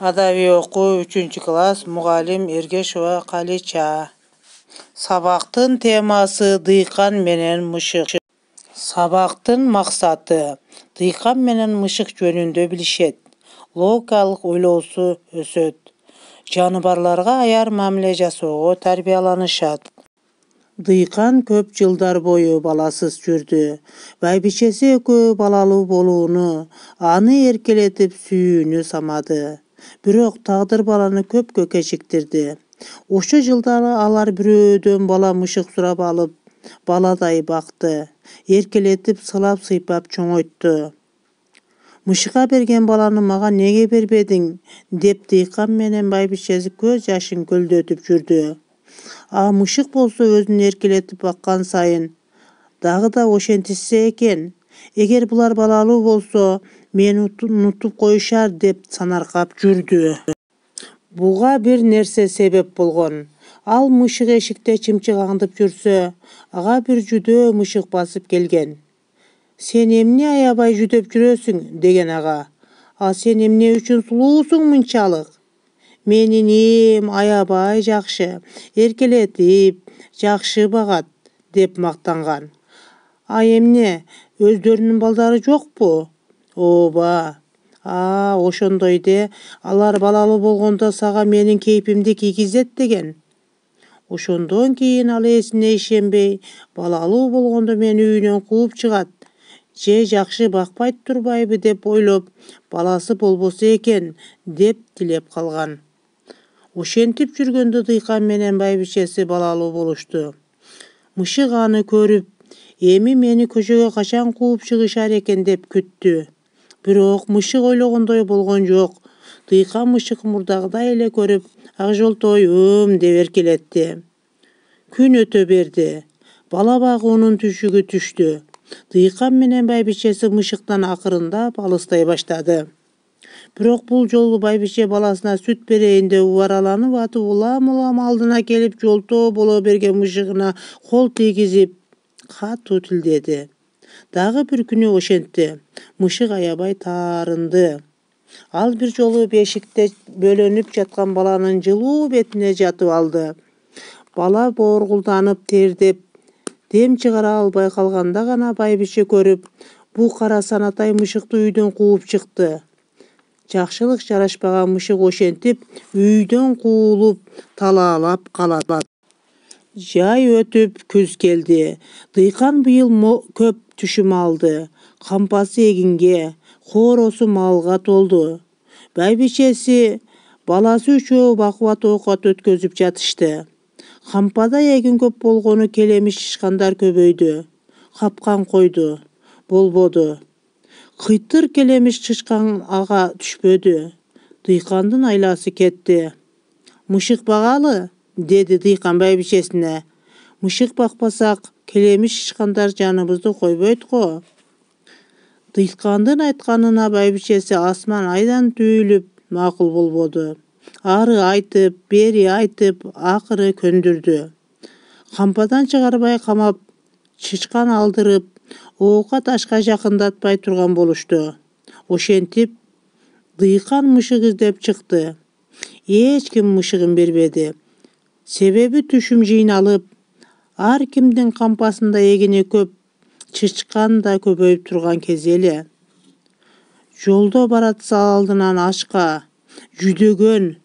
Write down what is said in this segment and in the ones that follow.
Adabiy окуу 3-класс mugallim Ergeshova Kalicha. Sabактын темасы дыйкан менен мышык. Сабактын максаты дыйкан менен мышык жөнүндө билишет. Логикалык ойлоосу өсөт. Жаныбарларга аяр мамиле жасоого тарбияланышат. Дыйкан көп жылдар бою баласыз жүрдү. Байбичеси экөө балалуу болууну, аны эркелетип сүйүүнү самады. Бирок тагдыр баланы көпкө кечиктирди. Ошо жылдары алар бирөөдөн бала мышык сурап алып, баладай бакты, эркелетип сылап-сыйпап чоңойтtu. Мышыкка берген баланы мага неге бербедиң деп дыйкан менен байбичеси көз жашын көлдөтүп жүрдү. А мышык болсо өзүн эркелетип баккан сайын дагы да ошентишсе экен. Эгер булар балалуу болсо, мени унутуп коюшар деп санаркап жүрдү. Буга бир нерсе себеп болгон. Ал мышык эшикте чымчык аңдып жүрсө, ага бир жүдөө мышык басып келген. «Сен эмне аябай жүдөп жүрөсүң?» деген ага. «А сен эмне үчүн сулуусуң мынчалык?» «Менин ээм аябай жакшы, эркелетип, жакшы багат» деп мактанган. «А эмне, өздөрүнүн балдары жокпу?» «Ооба». Ошондой де, алар балалуу болгондо сага менин кейпимди кийгизет деген. Ошондон кийин ал эсине ишенбей, балалуу болгондо мени үйүнөн кууп чыгат, же жакшы бакпай турбайбы деп ойлоп, баласы болбосо экен деп тилеп калган. Ошентип жүргөндө дыйкан менен байбичеси балалуу болушту. Мышык аны көрүп, эми мени көчөгө качан кууп чыгышар экен деп күттү. Бирок мышык ойлогондой болгон жок. Дыйкан мышык мурдагыдай эле көрүп, Акжолтой деп эркелетти. Күн өтө берди. Бала багуунун түшүгү түштү. Дыйкан менен байбичеси мышыктан акырындап алыстай баштады. Бирок бул жолу байбиче баласына сүт берейин деп убараланып атып улам алдына келип жолтоо боло берген мышыгына кол тийгизип катуу тилдеди. Дагы бир күнү ошентти. Мышык аябай таарынды. Ал бир жолу бешикте бөлөнүп жаткан баланын жылуу бетине жатып алды. Бала бооргулданып тердеп, дем чыгара албай калганда гана байбиче көрүп, бул кара санатай мышыкты үйдөн кууп чыкты. Жакшылык жарашпаган мышык ошентип үйдөн куулуп талаалап калат. Жай өтүп күз келди. Дыйкан быйыл көп түшүм алды. Кампасы эгинге, кооросу малга толду. Байбичеси, баласы үчөө бакубат оокат өткөзүп жатышты. Кампада эгин көп болгону келемиш чычкандар көбөйдү. Капкан койду. Болбоду. Кыйтыр келемиш чычкан ага түшпөдү. Дыйкандын айласы кетти. «Мышык багалы?» деди дыйкан байбичесине. «Мышык бакпасак, келемиш чычкандар жаныбызды койбойт го». Дыйкандын айтканына байбичеси асман айдан түйүлүп макул болбоду. Ары айтып, бери айтып, акыры көндүрдү. Кампадан чыгарбай камап, чычкан алдырып, оокат ашка жакындатпай турган болушту. Ошентип, дыйкан мышык издеп чыкты. Эч ким мышыгын бербеди. Себеби түшүм жыйналып, ар кимдин кампасында эгини көп, чычкан да көбөйүп турган кези эле. Жолдо баратса алдынан ашка, жүдөгөн,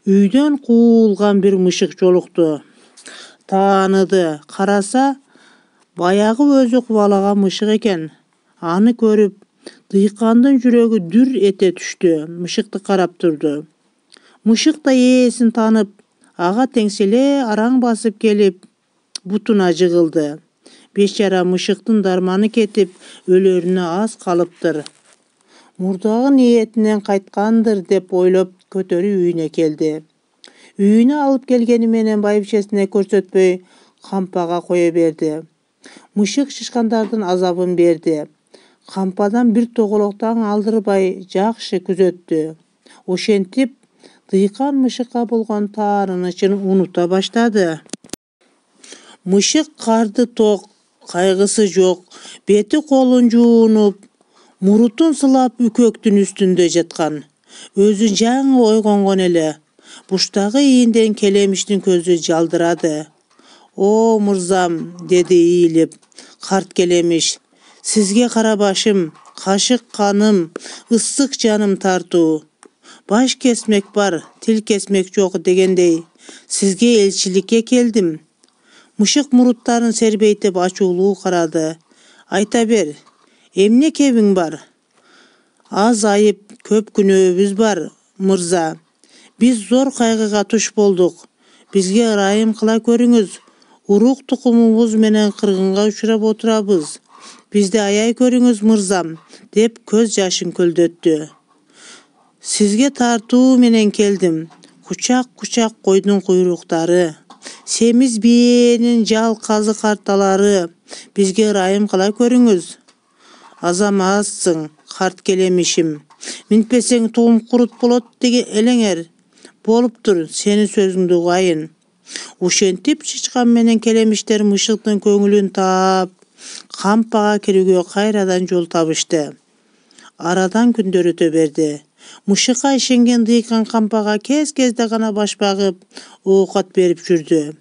үйдөн куулган бир мышык жолукту. Тааныды, караса, баягы өзү кубалаган мышык экен. Аны көрүп, дыйкандын жүрөгү дүр эте түштү. Мышыкты карап турду. Мышык да ээсин таанып, ага теңселе араң басып келип, бутуна жыгылды. Бечара мышыктын дарманы кетип, өлөрүнө аз калыптыр. Мурдагы ниетинен кайткандыр деп ойлоп көтөрүп үйүнө келди. Үйүнө алып келгени менен байбичесине көрсөтпөй кампага кое берди. Мышык чычкандардын азабын берди. Кампадан бир тоголок таң алдырбай жакшы күзөттү. Ошентип, дыйкан мышыкка болгон таарынычын унута баштады. Мышык карды ток, кайгысы жок, бети колун жуунуп, мурутун сылап үкөктүн үстүндө жаткан. Өзү жаңы ойгонгон эле. Буштагы ийинден келемиштин көзү жалдырады. «О, мырзам», деди ийилип карт келемиш. «Сизге кара башым, кашык каным, ысык жаным тартуу. Баш кесмек бар, тил кесмек жок дегендей, сизге элчиликке келдим». Мышык муруттарын сербейтип ачуулуу карады. «Айта бер, эмне кебиң бар?» «Аз айып, көп күнөөбүз бар, мырза. Биз зор кайгыга туш болдук. Бизге ырайым кыла көрүңүз. Урук тукумубуз менен кыргынга учурап отурабыз. Бизди аяй көрүңүз, мырзам», деп көз жашын көлдөттү. «Сизге тартуу менен келдим. Кучак койдун куйруктары, семиз биенин жал казы карталары. Бизге ырайым кыла көрүңүз». «Азаматсың, карт келемишим. Минтпесең тугум курут болот деген элеңер. Болуптур, сенин сөзүңдү угайын». Ушентип чычкан менен келемиштер мышыктын көңүлүн таап, кампага кирүүгө кайрадан жол табышты. Арадан күндөр өтө берди. Мышыкка ишенген дыйкан кампага кезде гана баш багып, оокат берип жүрдү.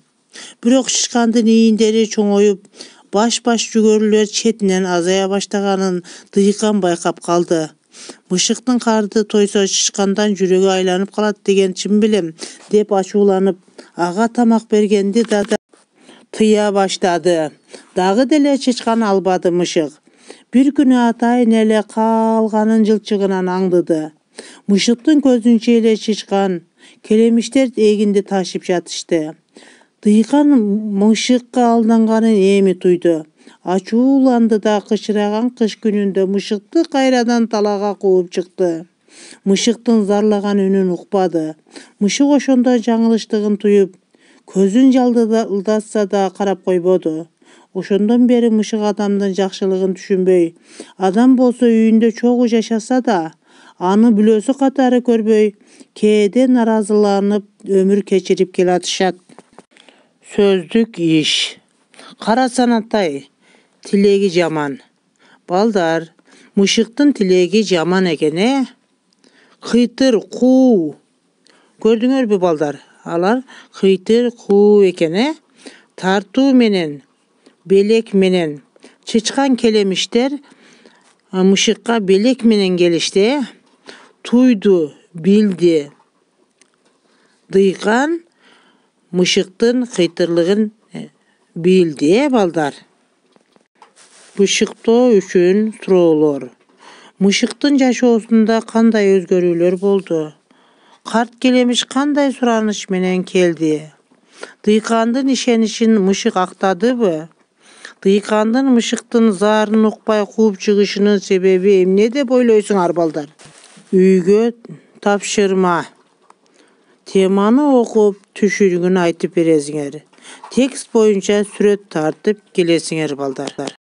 Бирок чычкандын ийиндери чоңоюп, баш жүгөрүлөр четинен азая баштаганын дыйкан байкап калды. «Мышыктын карты тойсо чычкандан жүрөгү айланып калат деген чын белем», деп ачууланып, ага тамак бергенди да тыя баштады. Дагы деле чычкан албады мышык. Бир күнү атайын эле каалганын жылчыгынан аңдыды. Мышыктын көзүнчө эле чычкан, келемиштер эгинди ташып жатышты. Дыйкан мышыкка алданганын эми туйду. Ачууланды да кычыраган кыш күнүндө мышыкты кайрадан талаага кууп чыкты. Мышыктын зарлаган үнүн укпады. Мышык ошондо жаңылыштыгын туюп, көзүн жалдатса да карап койбоду. Ошондон бери мышык адамдын жакшылыгын түшүнбөй, адам болсо үйүндө чогуу жашаса да, аны бүлөсү катары көрбөй, кээде наразыланып өмүр кечирип келатышат. Сөздүк иш. Карасан атай, тилеги жаман. Балдар, мышыктын тилеги жаман экен, Кыйтыр, куу. Көрдүңөрбү балдар? Алар кыйтыр, куу экен, Тартуу менен, белек менен. Чычкан келемиштер мышыкка белек менен келишти, Туйду, билди. Дыйкан мышыктын кыйтырлыгын билди, балдар. Бышыктоо үчүн суроолор. Мышыктын жашоосунда кандай өзгөрүүлөр болду? Карт келемиш кандай сураныч менен келди? Дыйкандын ишенишин мышык актадыбы? Дыйкандын мышыктын заарын укпай кууп чыгышынын себеби эмне деп ойлойсуңар, балдар? Үйгө тапшырма. Теманы окуп, түшүнүгүн айтып бересиңер. Текст боюнча сүрөт тартып келесиңер, балдар.